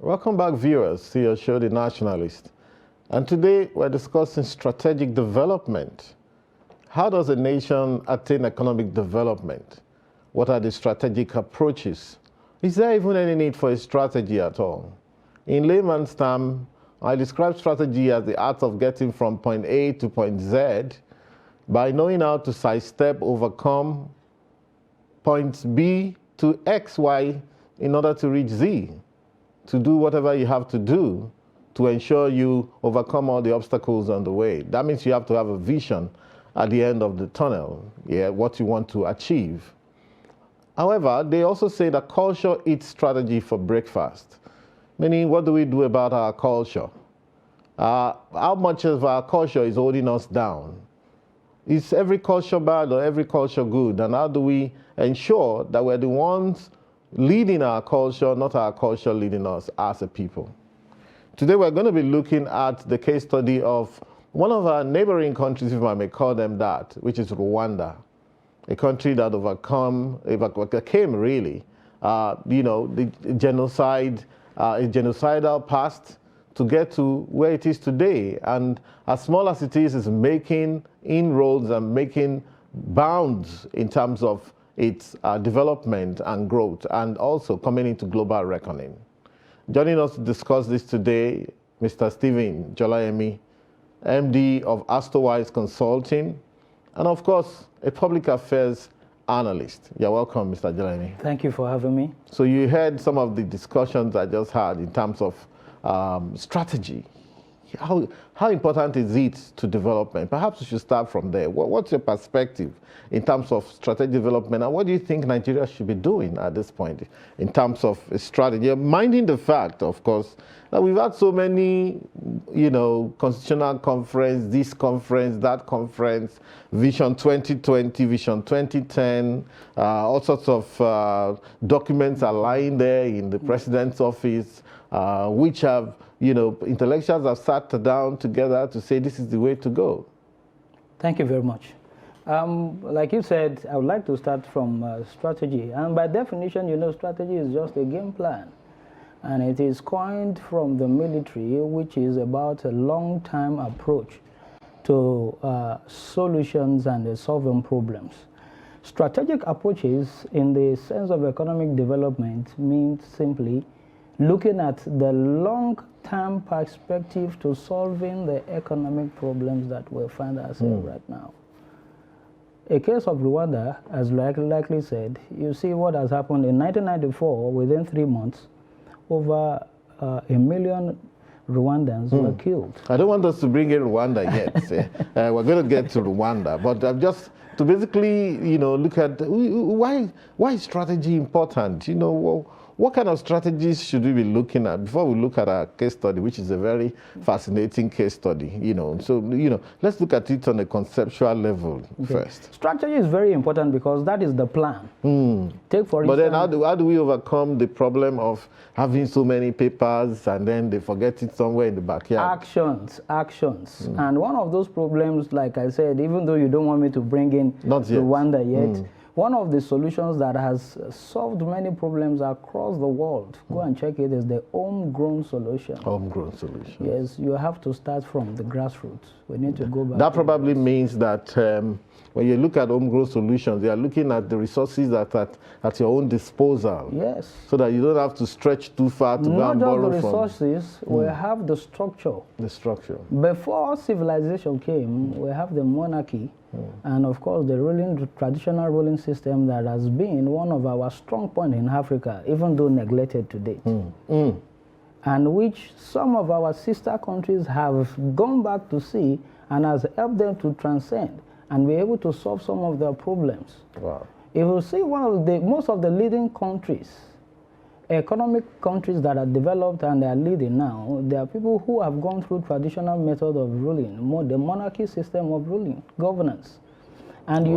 Welcome back, viewers, to your show, The Nationalist. And today we're discussing strategic development. How does a nation attain economic development? What are the strategic approaches? Is there even any need for a strategy at all? In layman's terms, I describe strategy as the art of getting from point A to point Z by knowing how to sidestep, overcome points B to X, Y in order to reach Z, to do whatever you have to do to ensure you overcome all the obstacles on the way. That means you have to have a vision at the end of the tunnel, what you want to achieve. However, they also say that culture eats strategy for breakfast. Meaning, what do we do about our culture? How much of our culture is holding us down? Is every culture bad or every culture good? And how do we ensure that we're the ones leading our culture, not our culture leading us as a people? Today we're going to be looking at the case study of one of our neighboring countries, if I may call them that, which is Rwanda, a country that overcame really, the genocide, a genocidal past to get to where it is today. And as small as it is making inroads and making bounds in terms of its development and growth, and also coming into global reckoning. Joining us to discuss this today, Mr. Stephen Jolayemi, MD of Astorwise Consulting, and of course, a public affairs analyst. You're welcome, Mr. Jolayemi. Thank you for having me. So you heard some of the discussions I just had in terms of strategy. How important is it to development? Perhaps we should start from there. What's your perspective in terms of strategic development, and what do you think Nigeria should be doing at this point in terms of strategy? Minding the fact, of course, that we've had so many, constitutional conference, this conference, that conference, Vision 2020, Vision 2010, all sorts of documents are lying there in the president's office, which have, intellectuals have sat down together to say this is the way to go. Thank you very much. Like you said, I would like to start from strategy. And by definition, strategy is just a game plan. And it is coined from the military, which is about a long-term approach to solutions and solving problems. Strategic approaches in the sense of economic development means simply looking at the long-term perspective to solving the economic problems that we find ourselves right now. A case of Rwanda, as likely said, you see what has happened in 1994, within 3 months, over 1 million Rwandans were killed. I don't want us to bring in Rwanda yet. We're going to get to Rwanda, but just to basically, look at why is strategy important? What kind of strategies should we be looking at before we look at our case study, which is a very fascinating case study, So, let's look at it on a conceptual level first. Strategy is very important because that is the plan. Take for instance. But then how do we overcome the problem of having so many papers and then they forget it somewhere in the backyard? Actions. And one of those problems, like I said, even though you don't want me to bring in Rwanda yet, one of the solutions that has solved many problems across the world, go and check it, is the homegrown solution. Homegrown solution. Yes, you have to start from the grassroots. We need to go back. That probably means that when you look at homegrown solutions, you are looking at the resources that are at your own disposal. Yes. So that you don't have to stretch too far to go and borrow from. Not just the resources, we have the structure. The structure. Before civilization came, we have the monarchy. And of course, the traditional ruling system that has been one of our strong points in Africa, even though neglected to date. And which some of our sister countries have gone back to see and has helped them to transcend and be able to solve some of their problems. Wow. If you see most of the leading countries, economic countries that are developed and they are leading now, there are people who have gone through traditional method of ruling, the monarchy system of ruling, governance. And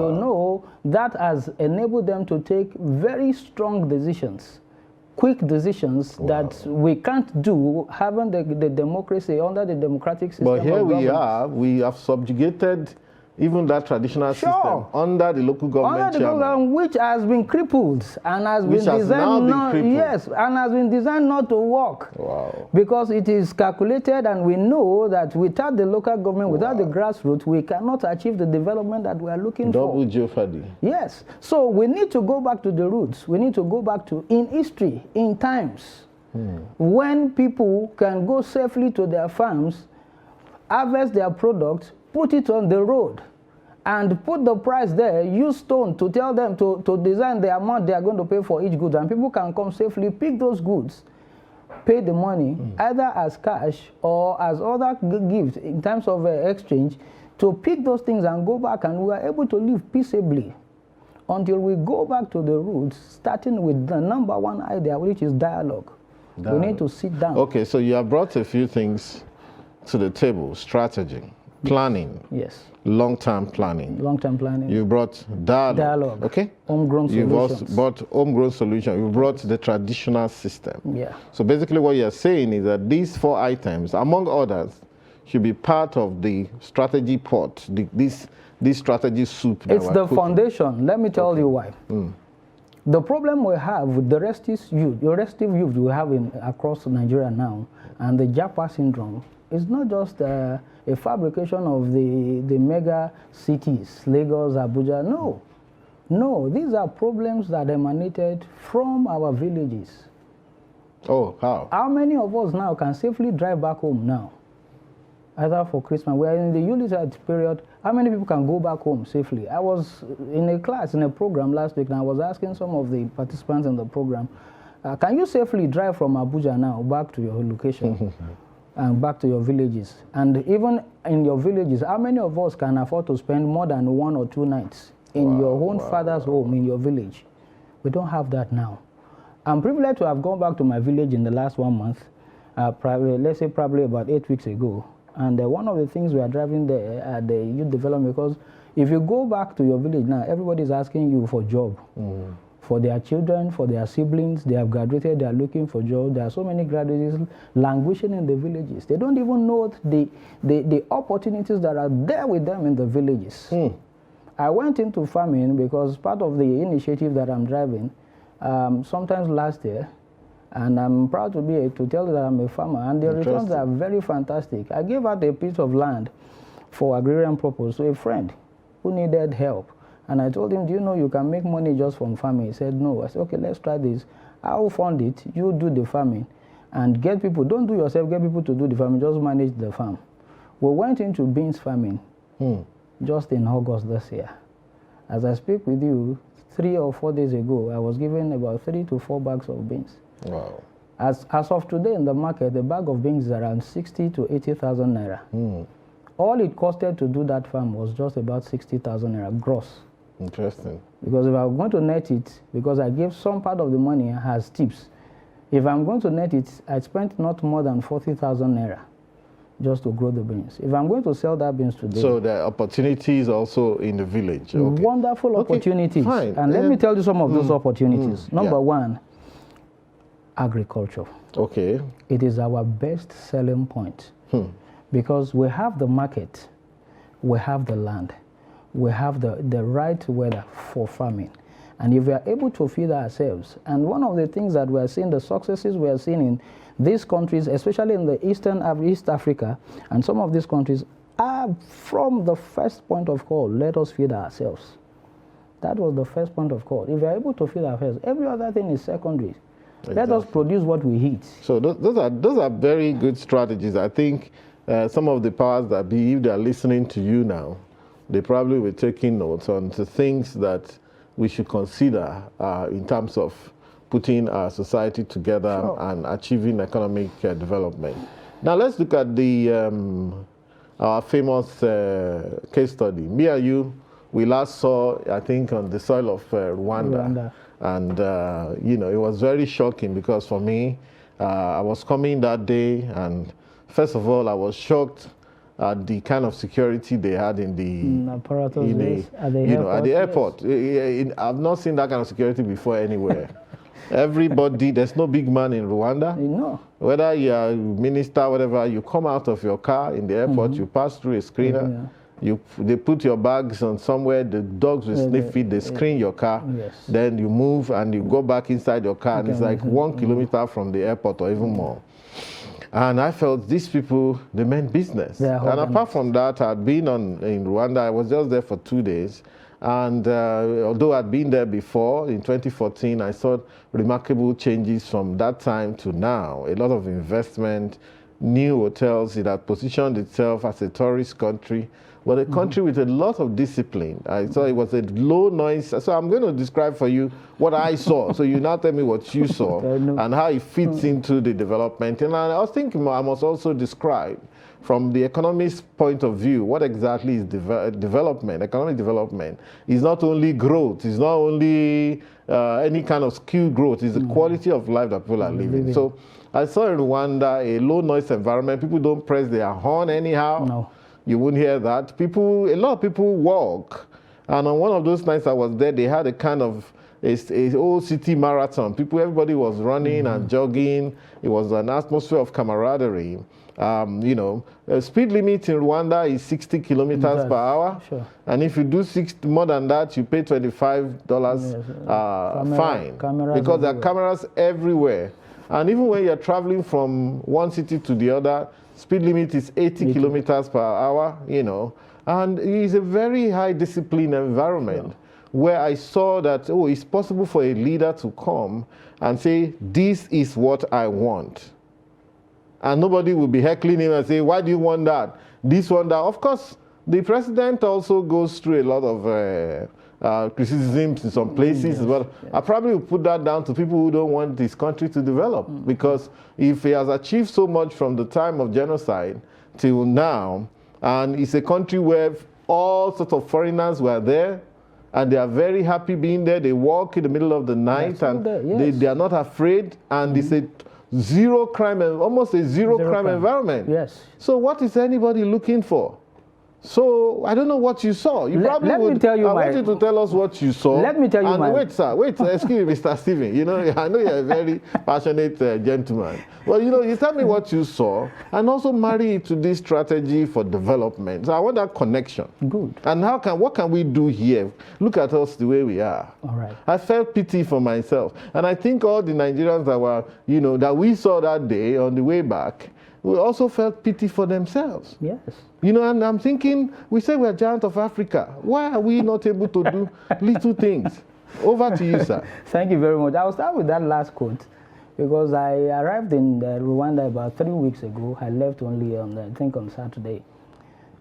that has enabled them to take very strong decisions, quick decisions that we can't do having the democracy under the democratic system. But here we have subjugated even that traditional system under the local government chairman, which has been crippled and has been designed and has been designed not to work. Wow. Because it is calculated, and we know that without the local government, without the grassroots, we cannot achieve the development that we are looking for. Double jeopardy. Yes. So we need to go back to the roots. We need to go back to in history, in times when people can go safely to their farms, harvest their products, put it on the road, and put the price there, use stone to tell them to design the amount they are going to pay for each good, and people can come safely, pick those goods, pay the money, either as cash or as other gifts in terms of exchange, to pick those things and go back, and we are able to live peaceably until we go back to the roots, starting with the number one idea, which is dialogue. We need to sit down. Okay, so you have brought a few things to the table: strategy, planning, yes, long-term planning. Long-term planning. You brought dialogue. Okay. Homegrown solutions. You've also brought homegrown solutions. You brought the traditional system. Yeah. So basically what you're saying is that these 4 items, among others, should be part of the strategy pot, this strategy soup. It's the foundation. Let me tell you why. The problem we have with the restive youth we have across Nigeria now, and the Japa syndrome, is not just a fabrication of the mega cities, Lagos, Abuja. No, these are problems that emanated from our villages. Oh, how? How many of us now can safely drive back home now? Either for Christmas, we are in the Ulysses period. How many people can go back home safely? I was in a class, in a program last week, and I was asking some of the participants in the program, can you safely drive from Abuja now back to your location and back to your villages? And even in your villages, how many of us can afford to spend more than 1 or 2 nights in your own father's home in your village? We don't have that now. I'm privileged to have gone back to my village in the last 1 month, let's say probably about 8 weeks ago. And one of the things we are driving there at the youth development, because if you go back to your village now, everybody is asking you for a job. For their children, for their siblings, they have graduated, they are looking for jobs. There are so many graduates languishing in the villages. They don't even know the opportunities that are there with them in the villages. I went into farming because part of the initiative that I'm driving, sometimes last year, and I'm proud to tell you that I'm a farmer, and the returns are very fantastic. I gave out a piece of land for agrarian purpose to a friend who needed help. And I told him, do you know you can make money just from farming? He said, no. I said, okay, let's try this. I'll fund it. You do the farming. And get people, don't do yourself, get people to do the farming, just manage the farm. We went into beans farming just in August this year. As I speak with you, 3 or 4 days ago, I was given about 3 to 4 bags of beans. Wow. As of today in the market, the bag of beans is around 60 to 80,000 naira. All it costed to do that farm was just about 60,000 naira gross. Interesting. Because if I'm going to net it, because I gave some part of the money as tips, if I'm going to net it, I spent not more than 40,000 naira just to grow the beans. If I'm going to sell that beans today. So there are opportunities also in the village. Okay. Wonderful opportunities. Fine. And let me tell you some of those opportunities. Number one, agriculture. Okay. It is our best selling point because we have the market, we have the land, we have the right weather for farming. And if we are able to feed ourselves, and one of the things that we are seeing, the successes we are seeing in these countries, especially in the East Africa, and some of these countries are from the first point of call, let us feed ourselves. That was the first point of call. If we are able to feed ourselves, every other thing is secondary. Exactly. Let us produce what we eat. So those are very good strategies. I think some of the powers that be, if they are listening to you now, they probably will be taking notes on the things that we should consider in terms of putting our society together and achieving economic development. Now let's look at our famous case study. Me and you, we last saw, I think, on the soil of Rwanda. And, you know, it was very shocking because for me, I was coming that day, and first of all, I was shocked at the kind of security they had in the at the airport. Yes. I've not seen that kind of security before anywhere. Everybody, there's no big man in Rwanda. No. Whether you're a minister, whatever, you come out of your car in the airport, you pass through a screener, They put your bags on somewhere, the dogs will sniff it, they screen your car, then you move and you go back inside your car, and it's like 1 kilometer from the airport or even more. And I felt these people, they meant business. And apart from that, I'd been in Rwanda. I was just there for 2 days. And although I'd been there before, in 2014, I saw remarkable changes from that time to now. A lot of investment, new hotels. It had positioned itself as a tourist country, but a country with a lot of discipline. I saw it was a low noise. So I'm going to describe for you what I saw. So you now tell me what you saw and how it fits into the development. And I was thinking I must also describe from the economist's point of view, what exactly is development? Economic development is not only growth, it's not only any kind of skill growth, it's the quality of life that people are living. So I saw in Rwanda a low noise environment. People don't press their horn anyhow. No. You wouldn't hear that. A lot of people walk. And on one of those nights I was there, they had a kind of a old city marathon. Everybody was running and jogging. It was an atmosphere of camaraderie. You know, speed limit in Rwanda is 60 kilometers per hour. Sure. And if you do more than that, you pay $25 fine. Because there are cameras everywhere. And even when you're traveling from one city to the other, speed limit is 80 kilometers per hour, you know. And it's a very high discipline environment where I saw that, oh, it's possible for a leader to come and say, this is what I want. And nobody will be heckling him and say, why do you want that? This one, that. Of course, the president also goes through a lot of criticisms in some places, but I probably will put that down to people who don't want this country to develop. Because if he has achieved so much from the time of genocide till now, and it's a country where all sorts of foreigners were there, and they are very happy being there. They walk in the middle of the night, and they are not afraid, and it's a zero crime, almost a zero crime environment. Yes. So what is anybody looking for? So I don't know what you saw. You probably let would. Me tell you I want you to tell us what you saw. Let me tell you. And wait, sir. Wait, excuse me, Mr. Stephen. You know, I know you're a very passionate gentleman. Well, you know, you tell me what you saw, and also marry it to this strategy for development. So I want that connection. Good. And what can we do here? Look at us the way we are. All right. I felt pity for myself, and I think all the Nigerians that were, you know, that we saw that day on the way back, we also felt pity for themselves. Yes. You know, and I'm thinking, we say we're giant of Africa. Why are we not able to do little things? Over to you, sir. Thank you very much. I'll start with that last quote, because I arrived in Rwanda about 3 weeks ago. I left only on, I think, on Saturday.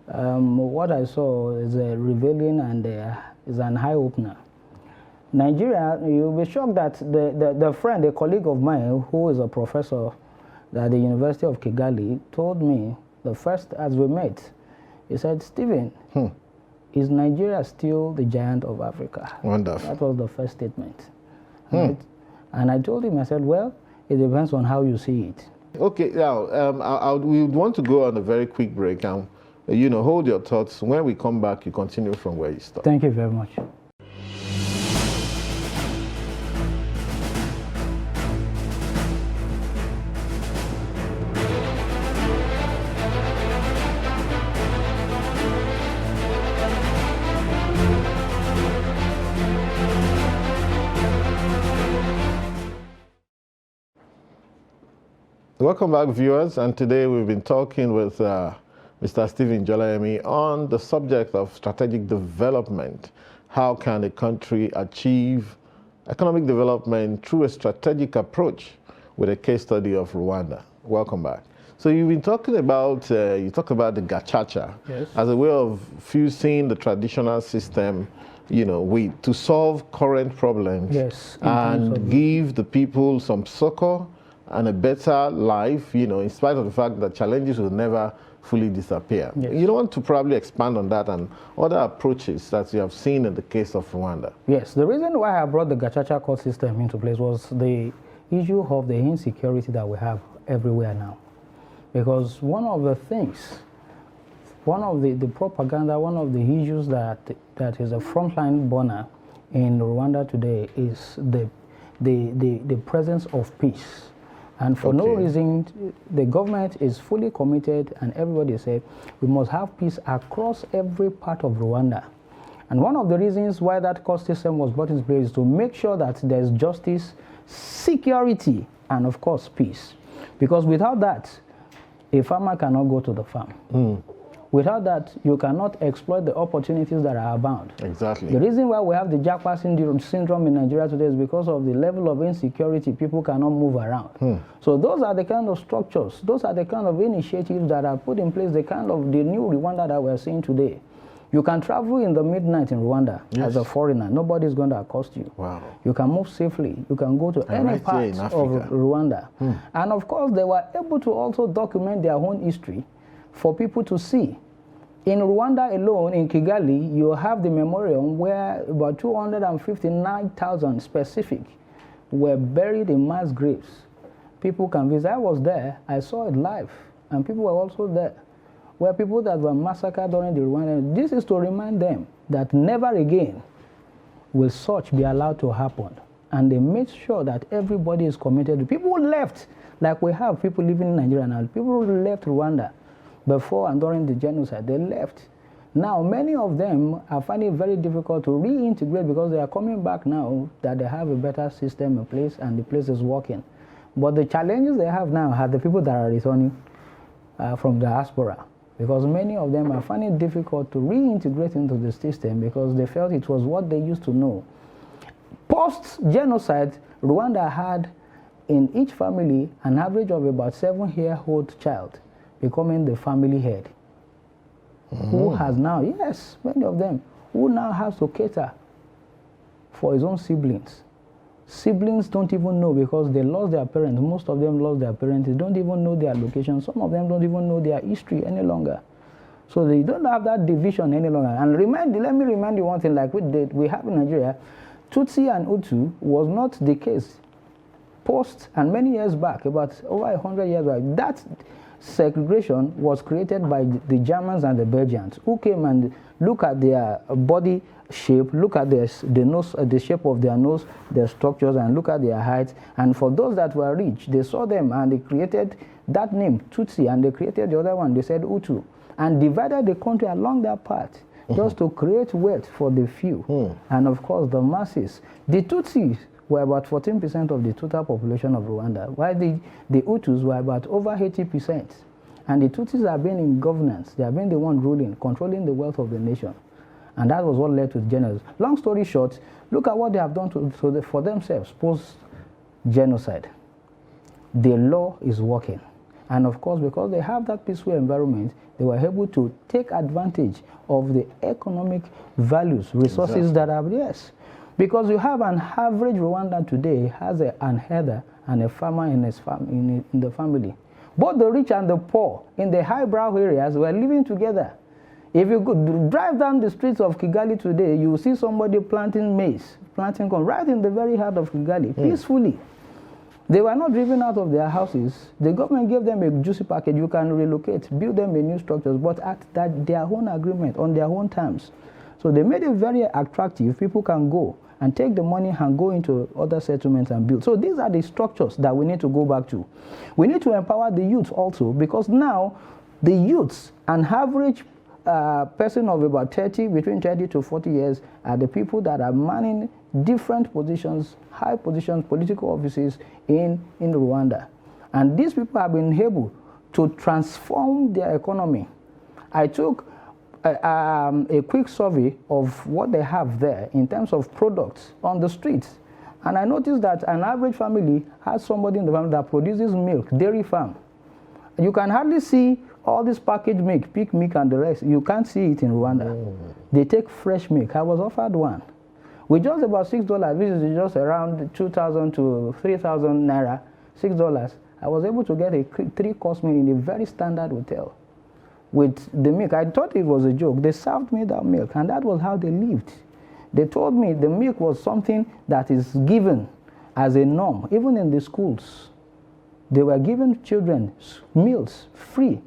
What I saw is a revealing and is an eye-opener. Nigeria, you'll be shocked that the friend, a colleague of mine, who is a professor at the University of Kigali, told me, the first as we met, he said, Stephen, is Nigeria still the giant of Africa? Wonderful. That was the first statement. Right? And I told him, I said, well, it depends on how you see it. Okay, now, we want to go on a very quick break, and, you know, hold your thoughts. When we come back, you continue from where you stopped. Thank you very much. Welcome back, viewers, and today we've been talking with Mr. Stephen Jolayemi on the subject of strategic development. How can a country achieve economic development through a strategic approach, with a case study of Rwanda? Welcome back. So you've been talking about, you talk about the gachacha as a way of fusing the traditional system, you know, to solve current problems and give the people some succor and a better life, you know, in spite of the fact that challenges will never fully disappear. You don't want to probably expand on that and other approaches that you have seen in the case of Rwanda. Yes, the reason why I brought the gachacha court system into place was the issue of the insecurity that we have everywhere now. Because one of the things, one of the propaganda, one of the issues that is a frontline burner in Rwanda today is the presence of peace And for no reason, the government is fully committed, and everybody said we must have peace across every part of Rwanda. And one of the reasons why that court system was brought into place is to make sure that there's justice, security, and of course peace. Because without that, a farmer cannot go to the farm. Without that, you cannot exploit the opportunities that are abound. Exactly. The reason why we have the Jackpot syndrome in Nigeria today is because of the level of insecurity. People cannot move around. So those are the kind of structures, those are the kind of initiatives that are put in place, the kind of the new Rwanda that we're seeing today. You can travel in the midnight in Rwanda as a foreigner. Nobody's going to accost you. Wow. You can move safely. You can go to any part of Rwanda. And of course, they were able to also document their own history for people to see. In Rwanda alone, in Kigali, you have the memorial where about 259,000 specific were buried in mass graves. People can visit. I was there. I saw it live. And people were also there, where people that were massacred during the Rwanda. This is to remind them that never again will such be allowed to happen. And they made sure that everybody is committed. People left, like we have people living in Nigeria now. People left Rwanda before and during the genocide. They left. Now, many of them are finding it very difficult to reintegrate because they are coming back now that they have a better system in place and the place is working. But the challenges they have now are the people that are returning from the diaspora, because many of them are finding it difficult to reintegrate into the system because they felt it was what they used to know. Post-genocide, Rwanda had in each family an average of about 7-year-old child becoming the family head, who has now, yes, many of them, who now has to cater for his own siblings. Siblings don't even know because they lost their parents. Most of them lost their parents. They don't even know their location. Some of them don't even know their history any longer. So they don't have that division any longer. And let me remind you one thing, like we have in Nigeria, Tutsi and Hutu was not the case post and many years back, about over 100 years back. That segregation was created by the Germans and the Belgians, who came and look at their body shape, look at the nose, the shape of their nose, their structures, and look at their height. And for those that were rich, they saw them and they created that name, Tutsi, and they created the other one, they said Hutu, and divided the country along that path just to create wealth for the few. And of course, the masses. The Tutsis were about 14% of the total population of Rwanda, while the Hutus were about over 80%. And the Tutsis have been in governance. They have been the one ruling, controlling the wealth of the nation. And that was what led to the genocide. Long story short, look at what they have done for themselves post-genocide. The law is working. And of course, because they have that peaceful environment, they were able to take advantage of the economic values, resources that are, yes. Because you have an average Rwandan today has an herder and a farmer in the family. Both the rich and the poor in the highbrow areas were living together. If you could drive down the streets of Kigali today, you will see somebody planting maize, planting corn, right in the very heart of Kigali, peacefully. They were not driven out of their houses. The government gave them a juicy package. You can relocate, build them a new structures, but at their own agreement, on their own terms. So they made it very attractive. People can go and take the money and go into other settlements and build. So these are the structures that we need to go back to. We need to empower the youth also, because now the youths, an average person of about between 30 to 40 years, are the people that are manning different positions, high positions, political offices in Rwanda. And these people have been able to transform their economy. I took a quick survey of what they have there in terms of products on the streets. And I noticed that an average family has somebody in the family that produces milk, dairy farm. You can hardly see all this packaged milk, pig milk and the rest. You can't see it in Rwanda. They take fresh milk. I was offered one. With just about $6, which is just around 2,000 to 3,000 naira, $6, I was able to get a 3-course meal in a very standard hotel. With the milk, I thought it was a joke. They served me that milk, and that was how they lived. They told me the milk was something that is given as a norm, even in the schools. They were giving children meals free,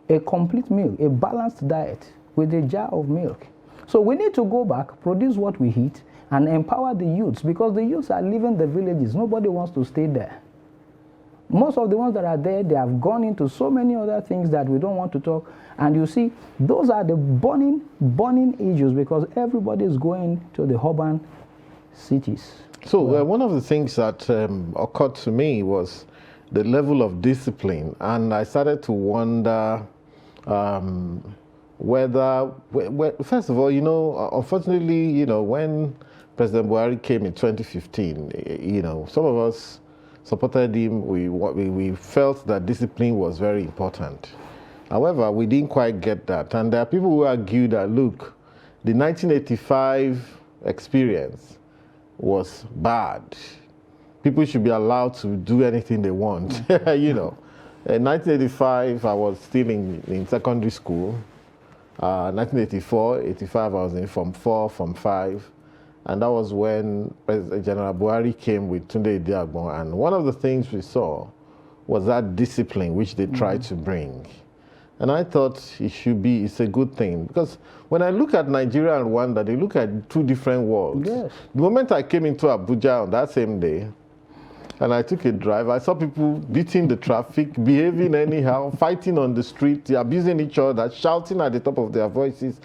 a complete meal, a balanced diet with a jar of milk. So we need to go back, produce what we eat, and empower the youths, because the youths are leaving the villages. Nobody wants to stay there. Most of the ones that are there, they have gone into so many other things that we don't want to talk. And you see, those are the burning issues because everybody is going to the urban cities. So one of the things that occurred to me was the level of discipline. And I started to wonder whether, first of all, you know, unfortunately, you know, when President Buhari came in 2015, you know, some of us supported him. We felt that discipline was very important. However, we didn't quite get that. And there are people who argue that, look, the 1985 experience was bad. People should be allowed to do anything they want, you know. In 1985, I was still in secondary school. 1984, 85, I was in Form 4, Form 5. And that was when President General Buhari came with Tunde Idiagbon. And one of the things we saw was that discipline which they tried to bring. And I thought it's a good thing. Because when I look at Nigeria and Rwanda, they look at two different worlds. Yes. The moment I came into Abuja on that same day, and I took a drive, I saw people beating the traffic, behaving anyhow, fighting on the street, abusing each other, shouting at the top of their voices,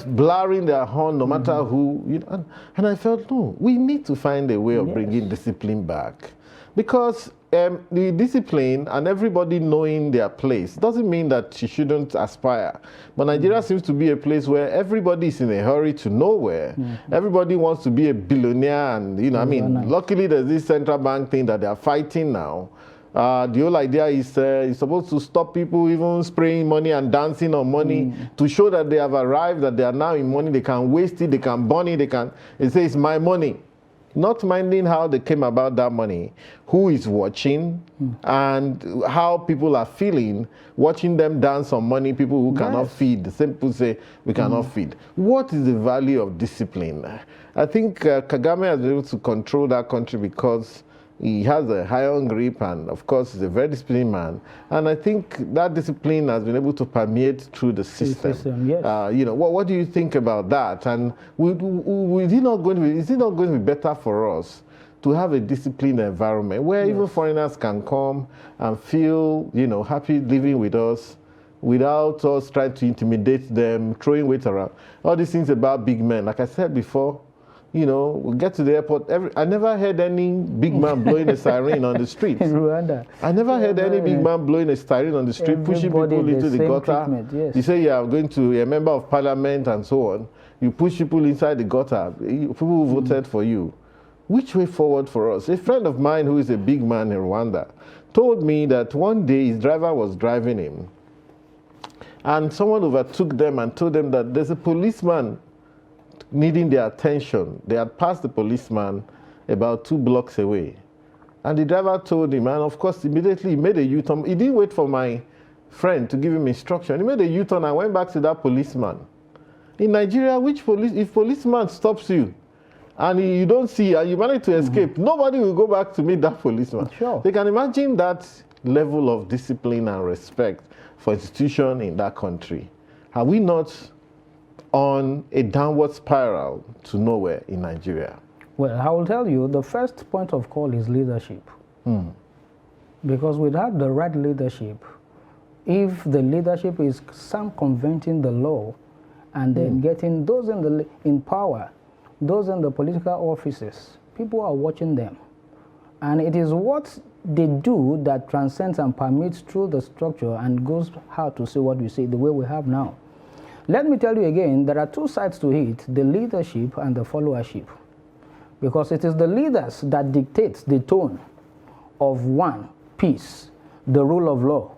blaring their horn no matter who. You know, and I felt, no, we need to find a way of bringing discipline back. Because the discipline and everybody knowing their place doesn't mean that you shouldn't aspire. But Nigeria seems to be a place where everybody is in a hurry to nowhere. Everybody wants to be a billionaire, and you know, I mean, luckily there's this central bank thing that they are fighting now. The whole idea is it's supposed to stop people even spraying money and dancing on money to show that they have arrived, that they are now in money. They can waste it, they can burn it, they say it's my money. Not minding how they came about that money, who is watching, and how people are feeling, watching them dance on money, people who cannot feed. The same people say, we cannot feed. What is the value of discipline? I think Kagame has been able to control that country because he has a iron grip, and of course he's a very disciplined man. And I think that discipline has been able to permeate through the system. You know, what do you think about that? And is it not going to be better for us to have a disciplined environment where even foreigners can come and feel, you know, happy living with us without us trying to intimidate them, throwing weight around? All these things about big men, like I said before, you know, we get to the airport. I never heard any big man blowing a siren on the street. In Rwanda. I never heard any big man blowing a siren on the street, pushing people into the gutter. You say you are going to a member of parliament and so on. You push people inside the gutter. People who voted for you. Which way forward for us? A friend of mine who is a big man in Rwanda told me that one day his driver was driving him, and someone overtook them and told them that there's a policeman needing their attention. They had passed the policeman about 2 blocks away. And the driver told him, and of course, immediately he made a U-turn. He didn't wait for my friend to give him instruction. He made a U-turn and went back to that policeman. In Nigeria, if policeman stops you and you don't see and you manage to escape, nobody will go back to meet that policeman. Sure. They can imagine that level of discipline and respect for institution in that country. Are we not on a downward spiral to nowhere in Nigeria? Well, I will tell you, the first point of call is leadership. Because without the right leadership, if the leadership is circumventing the law and then getting those in power, those in the political offices, people are watching them. And it is what they do that transcends and permeates through the structure and goes out to see what we see, the way we have now. Let me tell you again, there are two sides to it, the leadership and the followership. Because it is the leaders that dictate the tone of one, peace, the rule of law.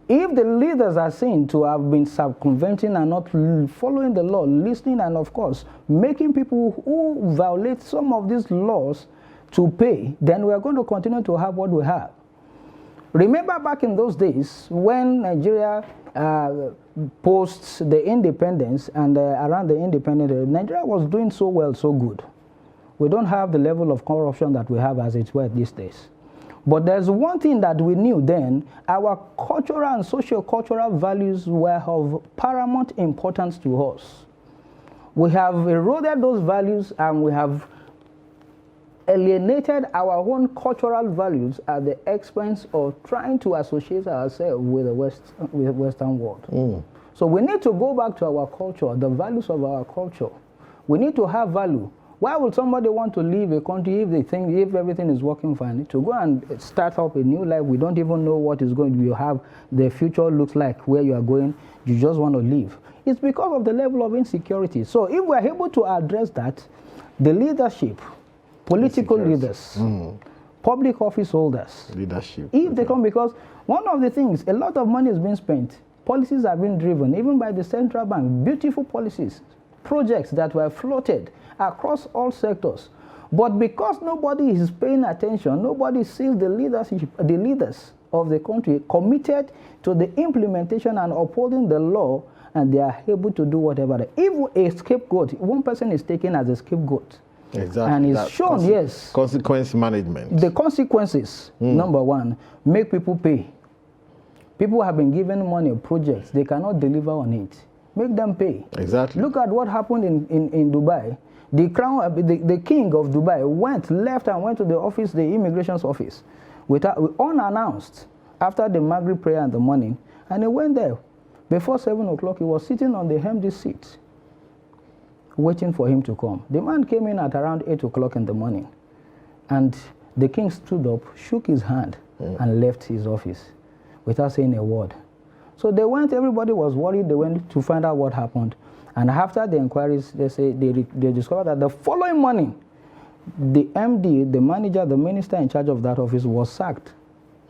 If the leaders are seen to have been circumventing and not following the law, listening, and of course, making people who violate some of these laws to pay, then we are going to continue to have what we have. Remember back in those days when Nigeria post the independence and around the independence, Nigeria was doing so well, so good. We don't have the level of corruption that we have as it were these days. But there's one thing that we knew then, our cultural and socio-cultural values were of paramount importance to us. We have eroded those values and we have alienated our own cultural values at the expense of trying to associate ourselves with the Western world. So we need to go back to our culture, the values of our culture. We need to have value. Why would somebody want to leave a country if they think if everything is working fine? To go and start up a new life, we don't even know what is going to be, have the future looks like, where you are going, you just want to leave. It's because of the level of insecurity. So if we are able to address that, the leadership, political leaders, public office holders, leadership, if they come, because one of the things, a lot of money is being spent, policies are being driven, even by the central bank, beautiful policies, projects that were floated across all sectors. But because nobody is paying attention, nobody sees the leadership, the leaders of the country committed to the implementation and upholding the law, and they are able to do whatever. If a scapegoat, one person is taken as a scapegoat, exactly, and it's shown, yes, consequence management. The consequences, number one, make people pay. People have been given money, projects, they cannot deliver on it. Make them pay. Exactly. Look at what happened in Dubai. The crown, the king of Dubai left and went to the office, the immigration's office, unannounced, after the Maghrib prayer in the morning, and he went there. Before 7 o'clock, he was sitting on the empty seat, waiting for him to come. The man came in at around 8 o'clock in the morning, and the king stood up, shook his hand, and left his office without saying a word. So they went, everybody was worried, they went to find out what happened. And after the inquiries, they discovered that the following morning, the MD, the manager, the minister in charge of that office was sacked.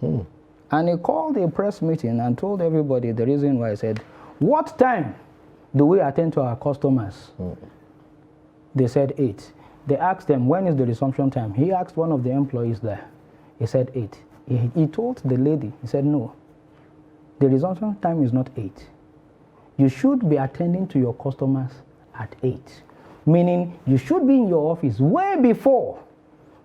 And he called a press meeting and told everybody the reason why. He said, what time do we attend to our customers? They said 8. They asked them, when is the resumption time? He asked one of the employees there. He said 8. He told the lady, he said, no, the resumption time is not 8. You should be attending to your customers at 8. Meaning you should be in your office way before,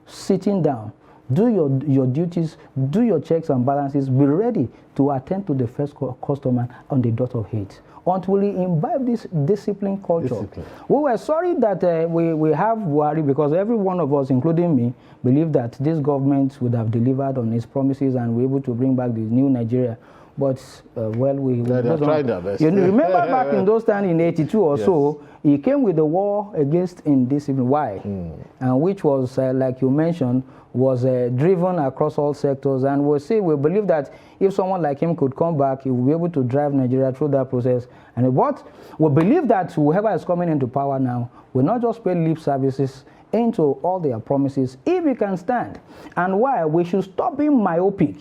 sitting down, do your duties, do your checks and balances, be ready to attend to the first customer on the dot of 8. Until we imbibe this discipline culture. We were sorry that we have Buhari, because every one of us, including me, believe that this government would have delivered on its promises and we're able to bring back the new Nigeria. But, well, we tried their best. You remember back in those times in 82 or so, he came with the war against indiscipline. Why? And which was, like you mentioned, was driven across all sectors. And we believe that if someone like him could come back, he will be able to drive Nigeria through that process. And we believe that whoever is coming into power now will not just pay lip services into all their promises, if he can stand. And why? We should stop being myopic.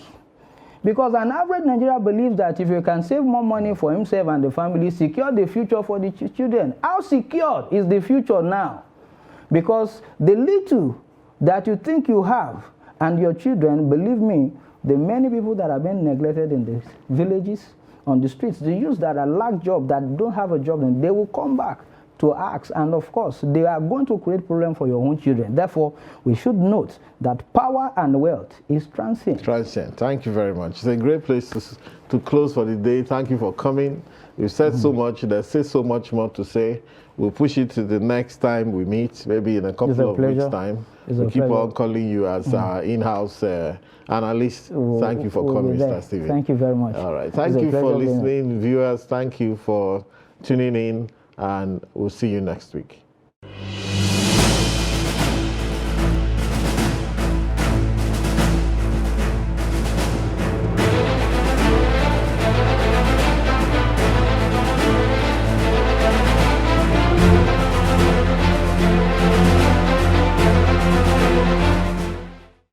Because an average Nigerian believes that if you can save more money for himself and the family, secure the future for the children. How secure is the future now? Because the little that you think you have and your children, believe me, the many people that have been neglected in the villages, on the streets, the youths that are lack job, that don't have a job, then they will come back to ask, and of course, they are going to create problems for your own children. Therefore, we should note that power and wealth is transient. Transient. Thank you very much. It's a great place to close for the day. Thank you for coming. You've said so much. There's still so much more to say. We'll push it to the next time we meet, maybe in a couple of weeks' time. We'll keep on calling you as our in-house analyst. Thank you for coming, Mr. Stephen. Thank you very much. All right. Thank you for listening, viewers. Thank you for tuning in, and we'll see you next week.